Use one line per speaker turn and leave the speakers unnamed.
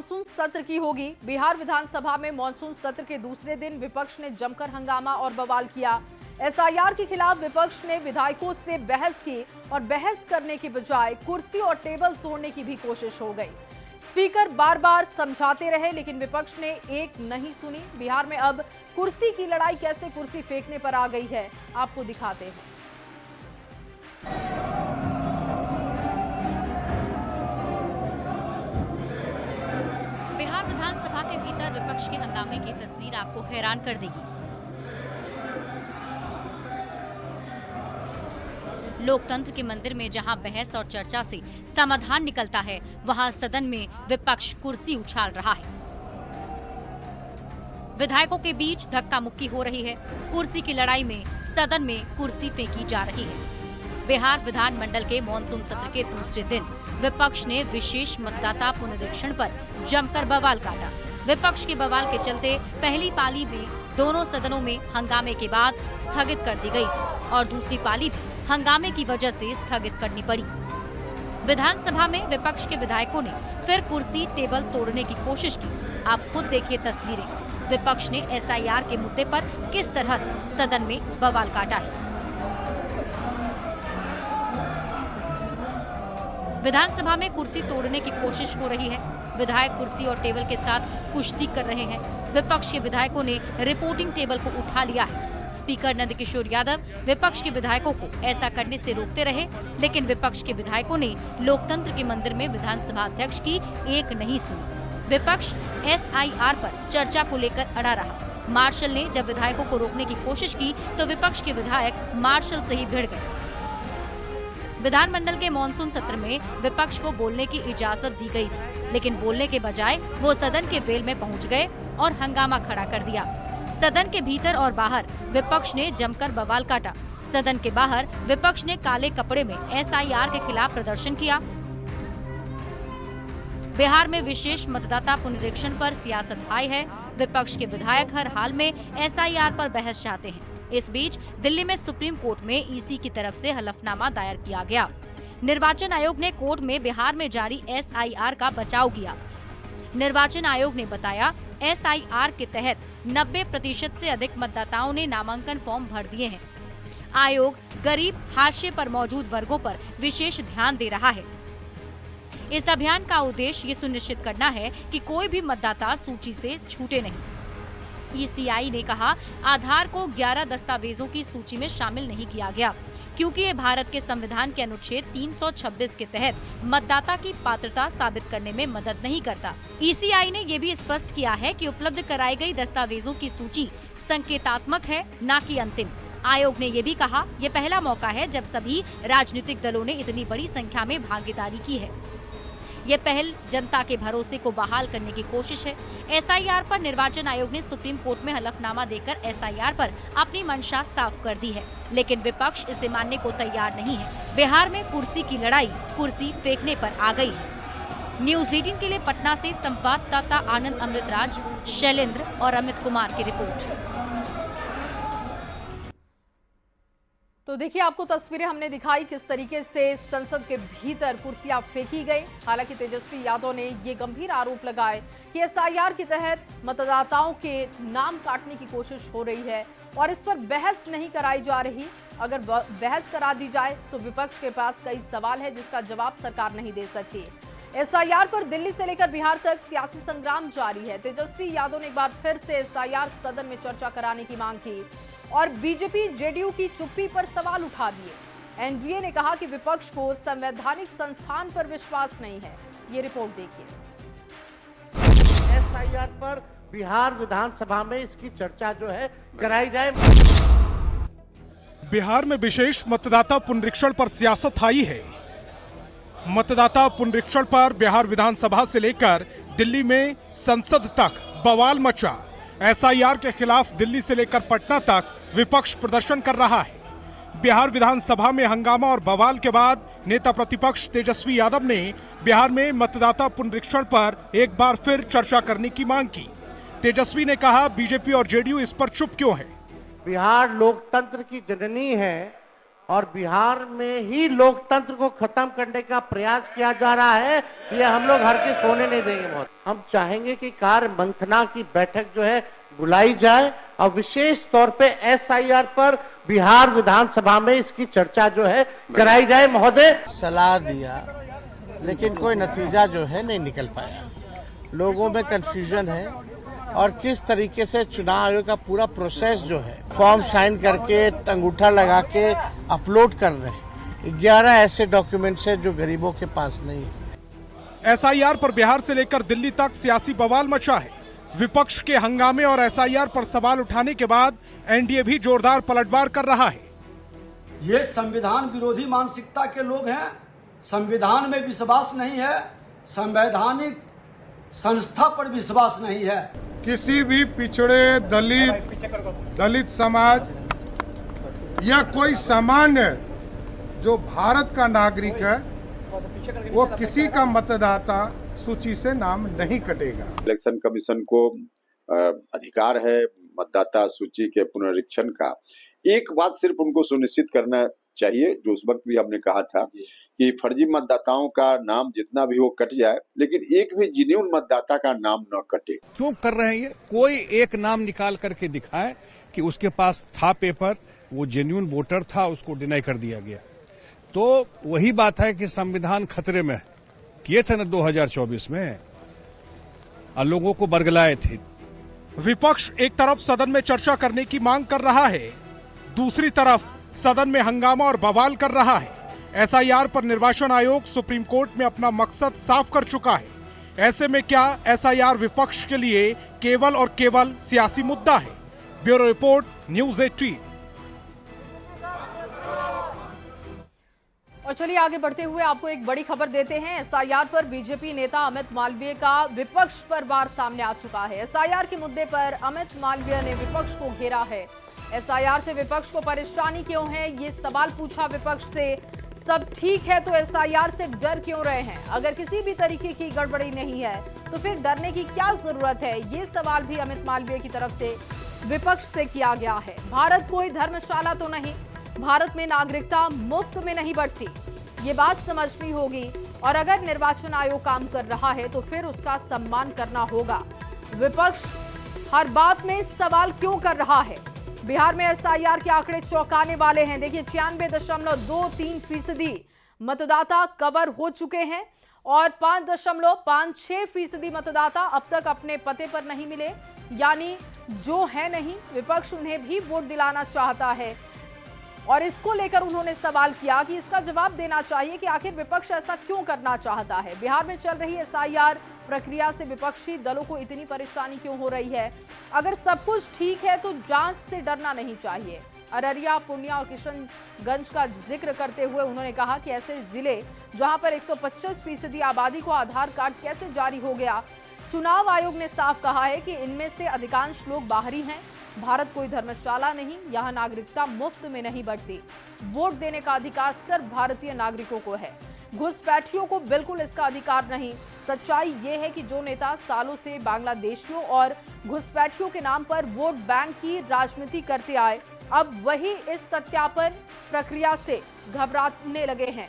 Monsoon सत्र की होगी। बिहार विधानसभा में मानसून सत्र के दूसरे दिन विपक्ष ने जमकर हंगामा और बवाल किया। एसआईआर के खिलाफ विपक्ष ने विधायकों से बहस की और बहस करने की बजाय कुर्सी और टेबल तोड़ने की भी कोशिश हो गई। स्पीकर बार बार समझाते रहे लेकिन विपक्ष ने एक नहीं सुनी। बिहार में अब कुर्सी की लड़ाई कैसे कुर्सी फेंकने पर आ गई है, आपको दिखाते हैं।
बिहार विधानसभा के भीतर विपक्ष के हंगामे की तस्वीर आपको हैरान कर देगी। लोकतंत्र के मंदिर में जहां बहस और चर्चा से समाधान निकलता है, वहां सदन में विपक्ष कुर्सी उछाल रहा है। विधायकों के बीच धक्का मुक्की हो रही है। कुर्सी की लड़ाई में सदन में कुर्सी फेंकी जा रही है। बिहार विधानमंडल के मानसून सत्र के दूसरे दिन विपक्ष ने विशेष मतदाता पुनरीक्षण पर जमकर बवाल काटा। विपक्ष के बवाल के चलते पहली पाली में दोनों सदनों में हंगामे के बाद स्थगित कर दी गई और दूसरी पाली भी हंगामे की वजह से स्थगित करनी पड़ी। विधानसभा में विपक्ष के विधायकों ने फिर कुर्सी टेबल तोड़ने की कोशिश की। आप खुद देखिए तस्वीरें। विपक्ष ने एसआईआर के मुद्दे पर किस तरह से सदन में बवाल काटा है। विधानसभा में कुर्सी तोड़ने की कोशिश हो रही है। विधायक कुर्सी और टेबल के साथ कुश्ती कर रहे हैं। विपक्ष के विधायकों ने रिपोर्टिंग टेबल को उठा लिया है। स्पीकर नंदकिशोर यादव विपक्ष के विधायकों को ऐसा करने से रोकते रहे, लेकिन विपक्ष के विधायकों ने लोकतंत्र के मंदिर में विधानसभा अध्यक्ष की एक नहीं सुनी। विपक्ष एसआईआर पर चर्चा को लेकर अड़ा रहा। मार्शल ने जब विधायकों को रोकने की कोशिश की तो विपक्ष के विधायक मार्शल से ही भिड़ गए। विधानमंडल के मानसून सत्र में विपक्ष को बोलने की इजाजत दी गई थी, लेकिन बोलने के बजाय वो सदन के वेल में पहुंच गए और हंगामा खड़ा कर दिया। सदन के भीतर और बाहर विपक्ष ने जमकर बवाल काटा। सदन के बाहर विपक्ष ने काले कपड़े में एसआईआर के खिलाफ प्रदर्शन किया। बिहार में विशेष मतदाता पुनरीक्षण पर सियासत हाई है। विपक्ष के विधायक हर हाल में एसआईआर पर बहस चाहते हैं। इस बीच दिल्ली में सुप्रीम कोर्ट में ईसी की तरफ से हलफनामा दायर किया गया। निर्वाचन आयोग ने कोर्ट में बिहार में जारी एसआईआर का बचाव किया। निर्वाचन आयोग ने बताया, एसआईआर के तहत 90% से अधिक मतदाताओं ने नामांकन फॉर्म भर दिए हैं। आयोग गरीब, हाशिए पर मौजूद वर्गों पर विशेष ध्यान दे रहा है। इस अभियान का उद्देश्य ये सुनिश्चित करना है कि कोई भी मतदाता सूची से छूटे नहीं। ईसीआई ने कहा, आधार को 11 दस्तावेजों की सूची में शामिल नहीं किया गया क्योंकि ये भारत के संविधान के अनुच्छेद 326 के तहत मतदाता की पात्रता साबित करने में मदद नहीं करता। ईसीआई ने ये भी स्पष्ट किया है कि उपलब्ध कराई गई दस्तावेजों की सूची संकेतात्मक है, न कि अंतिम। आयोग ने ये भी कहा, ये पहला मौका है जब सभी राजनीतिक दलों ने इतनी बड़ी संख्या में भागीदारी की है। ये पहल जनता के भरोसे को बहाल करने की कोशिश है। एसआईआर पर निर्वाचन आयोग ने सुप्रीम कोर्ट में हलफनामा देकर एसआईआर पर अपनी मंशा साफ कर दी है, लेकिन विपक्ष इसे मानने को तैयार नहीं है। बिहार में कुर्सी की लड़ाई कुर्सी फेंकने पर आ गई। न्यूज़ 18 के लिए पटना से संवाददाता आनंद अमृतराज, शैलेंद्र और अमित कुमार की रिपोर्ट।
तो देखिए, आपको तस्वीरें हमने दिखाई किस तरीके से संसद के भीतर कुर्सियां फेंकी गई। हालांकि तेजस्वी यादव ने ये गंभीर आरोप लगाए कि एसआईआर के तहत मतदाताओं के नाम काटने की कोशिश हो रही है और इस पर बहस नहीं कराई जा रही। अगर बहस करा दी जाए तो विपक्ष के पास कई सवाल है जिसका जवाब सरकार नहीं दे सकती। एसआईआर पर दिल्ली से लेकर बिहार तक सियासी संग्राम जारी है। तेजस्वी यादव ने एक बार फिर से एसआईआर सदन में चर्चा कराने की मांग की और बीजेपी जेडीयू की चुप्पी पर सवाल उठा दिए। एनडीए ने कहा कि विपक्ष को संवैधानिक संस्थान पर विश्वास नहीं है। ये रिपोर्ट देखिए।
एसआईआर पर बिहार विधानसभा में इसकी चर्चा जो है कराई जाए।
बिहार में विशेष मतदाता पुनरीक्षण पर सियासत हाई है। मतदाता पुनरीक्षण पर बिहार विधानसभा से लेकर दिल्ली में संसद तक बवाल मचा। एसआईआर के खिलाफ दिल्ली से लेकर पटना तक विपक्ष प्रदर्शन कर रहा है। बिहार विधानसभा में हंगामा और बवाल के बाद नेता प्रतिपक्ष तेजस्वी यादव ने बिहार में मतदाता पुनरीक्षण पर एक बार फिर चर्चा करने की मांग की। तेजस्वी ने कहा, बीजेपी और जेडीयू इस पर चुप क्यों है।
बिहार लोकतंत्र की जननी है और बिहार में ही लोकतंत्र को खत्म करने का प्रयास किया जा रहा है, ये हम लोग हर किस होने नहीं देंगे। बहुत हम चाहेंगे कि कार्य मंथना की बैठक जो है बुलाई जाए और विशेष तौर पे एसआईआर पर बिहार विधानसभा में इसकी चर्चा जो है कराई जाए। महोदय,
सलाह दिया लेकिन कोई नतीजा जो है नहीं निकल पाया। लोगों में कंफ्यूजन है और किस तरीके से चुनाव आयोग का पूरा प्रोसेस जो है फॉर्म साइन करके अंगूठा लगा के अपलोड कर रहे हैं। 11 ऐसे डॉक्यूमेंट्स हैं जो गरीबों के पास नहीं है।
एसआईआर पर बिहार से लेकर दिल्ली तक सियासी बवाल मचा है। विपक्ष के हंगामे और एसआईआर पर सवाल उठाने के बाद एनडीए भी जोरदार पलटवार कर रहा है।
ये संविधान विरोधी मानसिकता के लोग हैं, संविधान में विश्वास नहीं है, संवैधानिक संस्था पर विश्वास नहीं है।
किसी भी पिछड़े दलित समाज या कोई सामान्य जो भारत का नागरिक है वो किसी का मतदाता सूची से नाम नहीं कटेगा।
इलेक्शन कमीशन को अधिकार है मतदाता सूची के पुनरीक्षण का। एक बात सिर्फ उनको सुनिश्चित करना चाहिए, जो उस वक्त भी हमने कहा था कि फर्जी मतदाताओं का नाम जितना भी हो कट जाए, लेकिन एक भी जेन्युइन मतदाता का नाम न कटे।
क्यों कर रहे हैं ये? कोई एक नाम निकाल करके दिखाए कि उसके पास था पेपर, वो जेन्युइन वोटर था, उसको डिनाई कर दिया गया। तो वही बात है कि संविधान खतरे में किए थे ना 2024 में, और लोगों को बरगलाए थे।
विपक्ष एक तरफ सदन में चर्चा करने की मांग कर रहा है, दूसरी तरफ सदन में हंगामा और बवाल कर रहा है। एसआईआर पर निर्वाचन आयोग सुप्रीम कोर्ट में अपना मकसद साफ कर चुका है। ऐसे में क्या एसआईआर विपक्ष के लिए केवल और केवल सियासी मुद्दा है? Bureau report, news 18।
और चलिए आगे बढ़ते हुए आपको एक बड़ी खबर देते हैं। एसआईआर पर बीजेपी नेता अमित मालवीय का विपक्ष पर वार सामने आ चुका है। एसआईआर के मुद्दे पर अमित मालवीय ने विपक्ष को घेरा है। एसआईआर से विपक्ष को परेशानी क्यों है, ये सवाल पूछा विपक्ष से। सब ठीक है तो एसआईआर से डर क्यों रहे हैं? अगर किसी भी तरीके की गड़बड़ी नहीं है तो फिर डरने की क्या जरूरत है? ये सवाल भी अमित मालवीय की तरफ से विपक्ष से किया गया है। भारत कोई धर्मशाला तो नहीं, भारत में नागरिकता मुफ्त में नहीं बढ़ती, ये बात समझनी होगी। और अगर निर्वाचन आयोग काम कर रहा है तो फिर उसका सम्मान करना होगा। विपक्ष हर बात में सवाल क्यों कर रहा है? बिहार में एसआईआर के आंकड़े चौंकाने वाले हैं। देखिए 96.23% मतदाता कवर हो चुके हैं और 5.56% मतदाता अब तक अपने पते पर नहीं मिले, यानी जो है नहीं, विपक्ष उन्हें भी वोट दिलाना चाहता है। और इसको लेकर उन्होंने सवाल किया कि इसका जवाब देना चाहिए कि आखिर विपक्ष ऐसा क्यों करना चाहता है। बिहार में चल रही एसआईआर प्रक्रिया से विपक्षी दलों को इतनी परेशानी क्यों हो रही है? अगर सब कुछ ठीक है तो जांच से डरना नहीं चाहिए। अररिया, पूर्णिया और किशनगंज का जिक्र करते हुए उन्होंने कहा कि ऐसे जिले जहां पर 125% आबादी को आधार कार्ड कैसे जारी हो गया? चुनाव आयोग ने साफ कहा है कि इनमें से अधिकांश लोग बाहरी हैं। भारत कोई धर्मशाला नहीं, यहाँ नागरिकता मुफ्त में नहीं बढ़ती। वोट देने का अधिकार सिर्फ भारतीय नागरिकों को है, घुसपैठियों को बिल्कुल इसका अधिकार नहीं। सच्चाई ये है कि जो नेता सालों से बांग्लादेशियों और घुसपैठियों के नाम पर वोट बैंक की राजनीति करते आए, अब वही इस सत्यापन प्रक्रिया से घबराने लगे हैं।